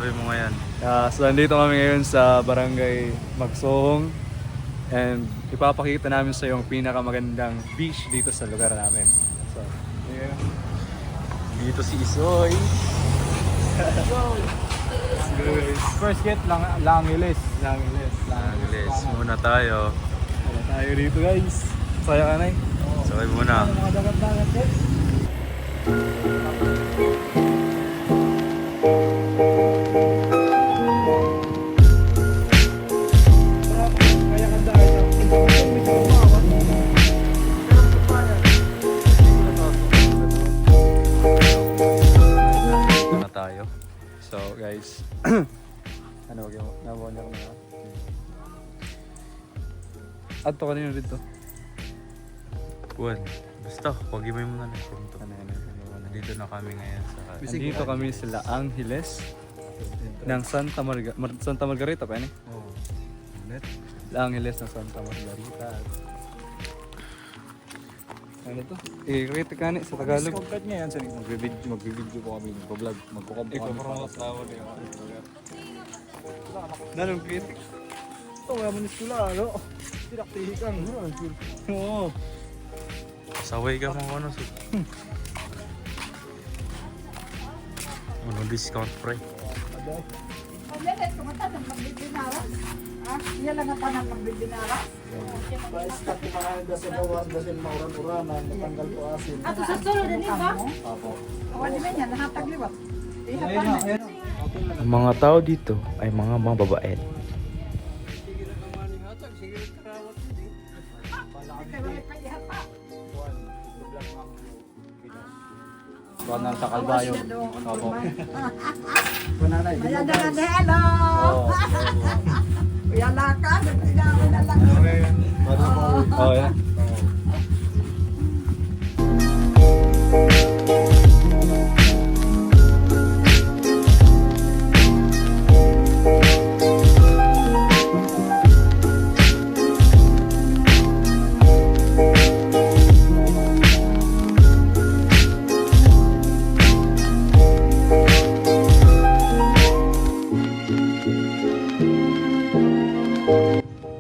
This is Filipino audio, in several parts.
masasabi mo ngayon? So nandito kami ngayon sa Barangay Magsohong and ipapakita namin sa yung pinakamagandang beach dito sa lugar namin. So, yeah. Dito si Isoy. First gate lang, Langiles. Angeles, muna tayo. Wala tayo dito guys. Saya ka na eh. Sakay muna. Mga dagat-dagat eh. Kaya ka dahil Muna tayo. So guys, ano wag yung nabuhan niya ko na. Ato kanino dito? Buwan. Basta, wag mo muna na ito. Ano. Nandito na kami ngayon sa... Nandito kami sila Angeles ng Santa Margarita pa yan eh. Oo. La Angeles ng Santa Margarita. Ano to? I-rate ka ni sa Tagalog. Discount niya yan. Sa magbibideo po kami. Mag-vlog. Magkukampo kami. Nanong critic? Ito, wala mo ni skula. Ano? Tinaktihikan. Oo. Saway ka mga ano. Ano discount pre? Pagdalit, kumata ng magbibinara. Yan lang ang tanang magbibinara. Pa-start ko mga dasin bawas, dasin mauran-uranan, matanggal po asin. Ato sa sulo din ba? Apo. Awan naman yan, nahatagliwat. Ihapan na. Ang mga tao dito ay mga babae. Kuha na sa Kalbayo. Opo. Kunanay. Ayan na nga, hello! Kuya Laka, nagpinawin na lang. Oh, yeah.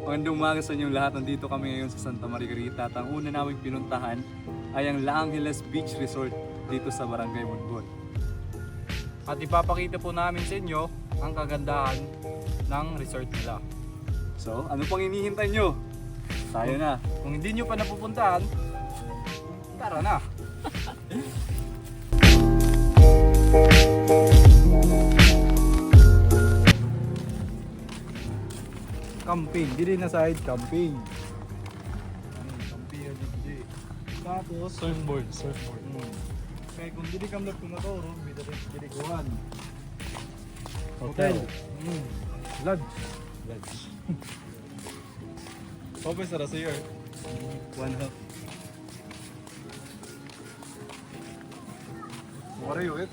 Magandang umaga sa inyong lahat. Nandito kami ngayon sa Santa Margarita at ang una naming pinuntahan ay ang La Angeles Beach Resort dito sa Barangay Monbon. At ipapakita po namin sa inyo ang kagandahan ng resort nila. So, ano pang hinihintay nyo? Tayo na. Kung hindi nyo pa napupuntahan, tara na. Camping, dili na side camping. Camping dili. Tapos Surfboard. kaya kung dili kam lag kumatoro, dili kuhan. Hotel. Lodge. Pwede sa sa'yo. One half. Wala yun eh.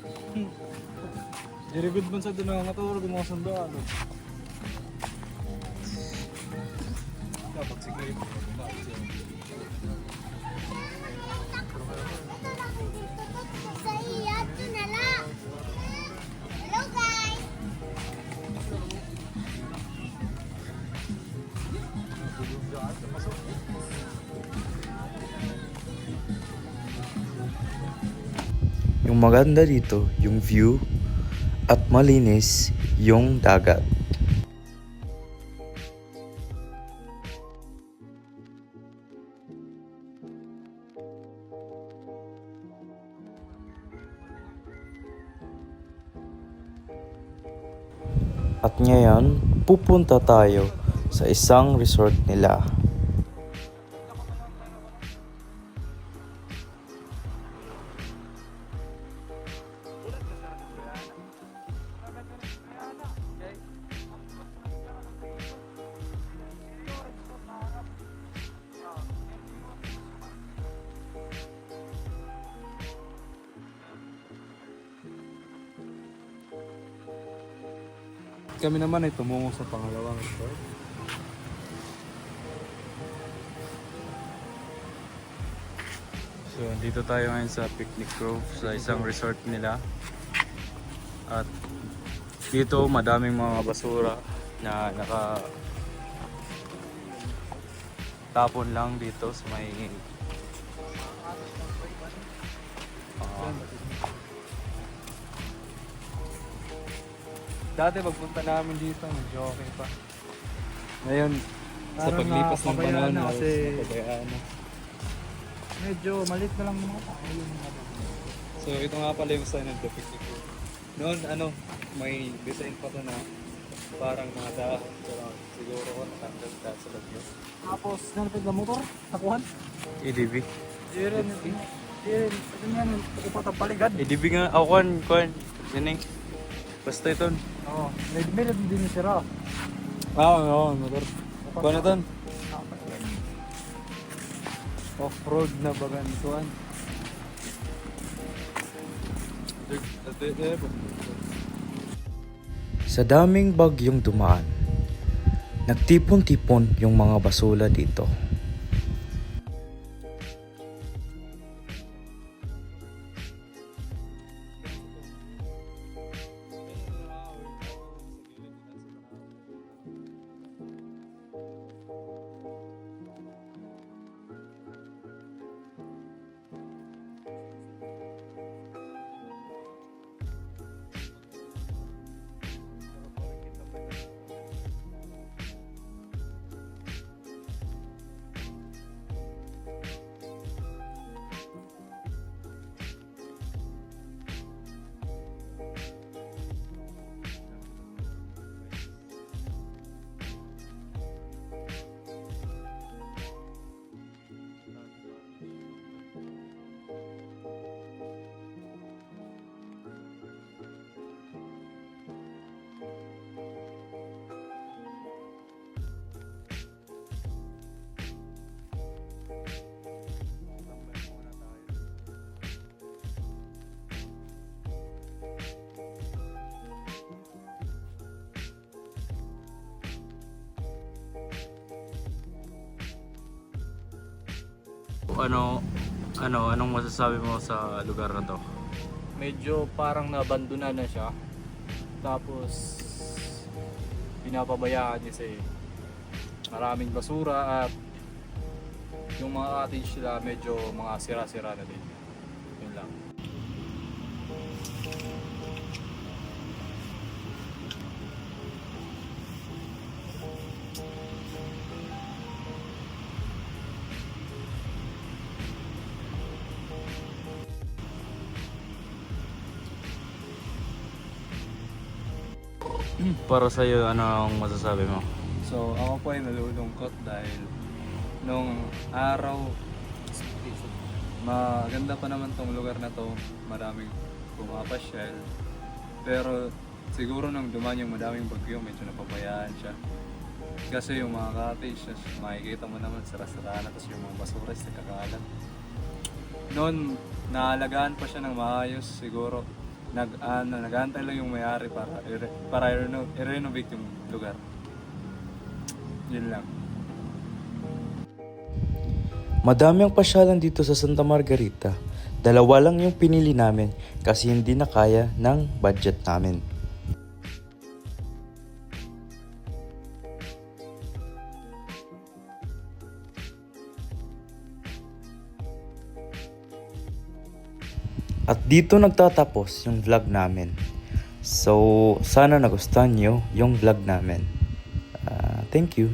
Dili good man sa doon nga matoro kung mga sandalo. Dapat siguro Sa iya, ito na lang. Hello guys! Yung maganda dito, yung view at malinis yung dagat. At ngayon, pupunta tayo sa isang resort nila. Kami naman ay tumungo sa pangalawang resort. So, dito tayo ngayon sa Picnic Grove sa isang resort nila. At Dito madaming mga basura na tapon lang dito sa may dati pagpunta namin dito medyo okay pa. Ngayon sa Parang paglipas ng napabayaan panahon na kasi napabayaan na. medyo malit na lang mga tao yung So ito nga pala yung sign of the 52. Noon may design pa to na parang mga dahon pero siguro ko natanggal dahil sa bagyo. Tapos nanapit na motor, takuhan. EDB. Irin, ito yan, tukupat ang paligad. EDB nga, kuan, sining. Basta ito. Oo, may din sira. Oo, motor. Kuan ito. Off-road na bagan ituan. Sa daming bagyong dumaan, nagtipon-tipon yung mga basura dito. Anong masasabi mo sa lugar na to? Medyo parang nabandona na siya. Tapos pinapabayaan kasi maraming basura at yung mga cottage sila medyo mga sira-sira na din. Yun lang. Para sa iyo, ano ang masasabi mo? So, ako po ay nalulungkot dahil nung araw maganda pa naman tong lugar na to, maraming pumapasyal. Pero siguro nung dumaan yung madaming bagyo, medyo napabayaan siya. Kasi yung mga cottage, makikita mo naman sara-sara na, tapos yung mga basura is nakakalat. Noon, naalagaan pa siya ng maayos, siguro nag-aantay lang yung may-ari para i-renovate yung lugar. Yun lang. Madami ang pasyalan dito sa Santa Margarita. 2 lang yung pinili namin kasi hindi na kaya ng budget namin. At dito nagtatapos yung vlog namin. So, sana nagustuhan nyo yung vlog namin. Thank you.